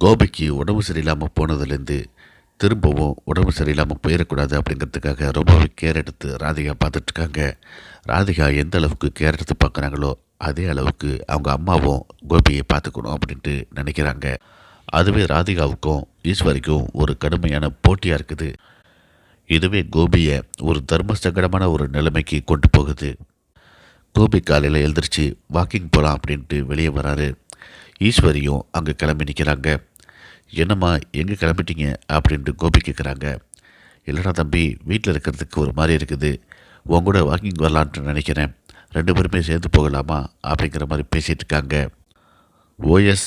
கோபிக்கு உடம்பு சரியில்லாமல் போனதுலேருந்து திரும்பவும் உடம்பு சரியில்லாமல் போயிடக்கூடாது அப்படிங்கிறதுக்காக ரொம்பவே கேர் எடுத்து ராதிகா பார்த்துட்ருக்காங்க. ராதிகா எந்த அளவுக்கு கேர் எடுத்து பார்க்குறாங்களோ அதே அளவுக்கு அவங்க அம்மாவும் கோபியை பார்த்துக்கணும் அப்படின்ட்டு நினைக்கிறாங்க. அதுவே ராதிகாவுக்கும் ஈஸ்வரிக்கும் ஒரு கடுமையான போட்டியாக இருக்குது. இதுவே கோபியை ஒரு தர்ம சங்கடமான ஒரு நிலைமைக்கு கொண்டு போகுது. கோபி காலையில் எழுந்திரிச்சு வாக்கிங் போகலாம் அப்படின்ட்டு வெளியே வராரு. ஈஸ்வரியும் அங்கே கிளம்பி நிற்கிறாங்க. என்னம்மா எங்கே கிளம்பிட்டீங்க அப்படின்ட்டு கோபி கேட்குறாங்க. இல்லைடா தம்பி, வீட்டில் இருக்கிறதுக்கு ஒரு மாதிரி இருக்குது, உன் கூட வாக்கிங் வரலான்ட்டு நினைக்கிறேன், 2 பேருமே சேர்ந்து போகலாமா அப்படிங்கிற மாதிரி பேசிகிட்டு இருக்காங்க. ஓஎஸ்,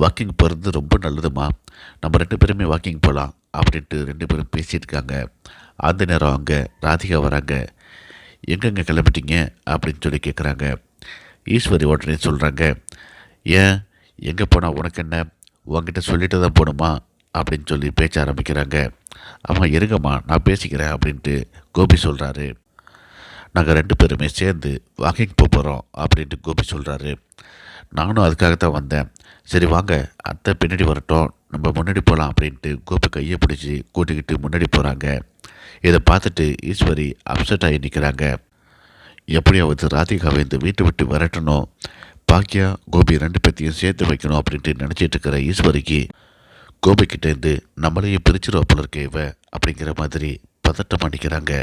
வாக்கிங் போகிறது ரொம்ப நல்லதுமா, நம்ம 2 பேருமே வாக்கிங் போகலாம் அப்படின்ட்டு 2 பேரும் பேசிகிட்டு இருக்காங்க. அந்த நேரம் அங்கே ராதிகா வராங்க. எங்கெங்கே கிளம்பிட்டீங்க அப்படின்னு சொல்லி கேட்குறாங்க. ஈஸ்வரி உடனே சொல்கிறாங்க, ஏன் எங்கே போனால் உனக்கு என்ன, உங்ககிட்ட சொல்லிட்டு தான் போகணுமா அப்படின்னு சொல்லி பேச்ச ஆரம்பிக்கிறாங்க. ஆமாம் இருங்கம்மா, நான் பேசிக்கிறேன் அப்படின்ட்டு கோபி சொல்கிறாரு. நாங்கள் 2 பேருமே சேர்ந்து வாக்கிங் போகிறோம் அப்படின்ட்டு கோபி சொல்கிறாரு. நானும் அதுக்காகத்தான் வந்தேன், சரி வாங்க அத்தை பின்னாடி வரட்டும், நம்ம முன்னாடி போகலாம் அப்படின்ட்டு கோபி கையை பிடிச்சி கூட்டிக்கிட்டு முன்னாடி போகிறாங்க. இதை பார்த்துட்டு ஈஸ்வரி அப்செட் ஆகி நிற்கிறாங்க. எப்படியாவது ராதிகாவை இந்த வீட்டை விட்டு விரட்டணும், பாக்கியா கோபி 2 பேர்த்தையும் சேர்த்து வைக்கணும் அப்படின்ட்டு நினச்சிட்டு இருக்கிற ஈஸ்வரிக்கு கோபிக்கிட்டேருந்து நம்மளையும் பிரிச்சிருவா போல இருக்க இவ அப்படிங்கிற மாதிரி பதட்டம் அடிக்கிறாங்க.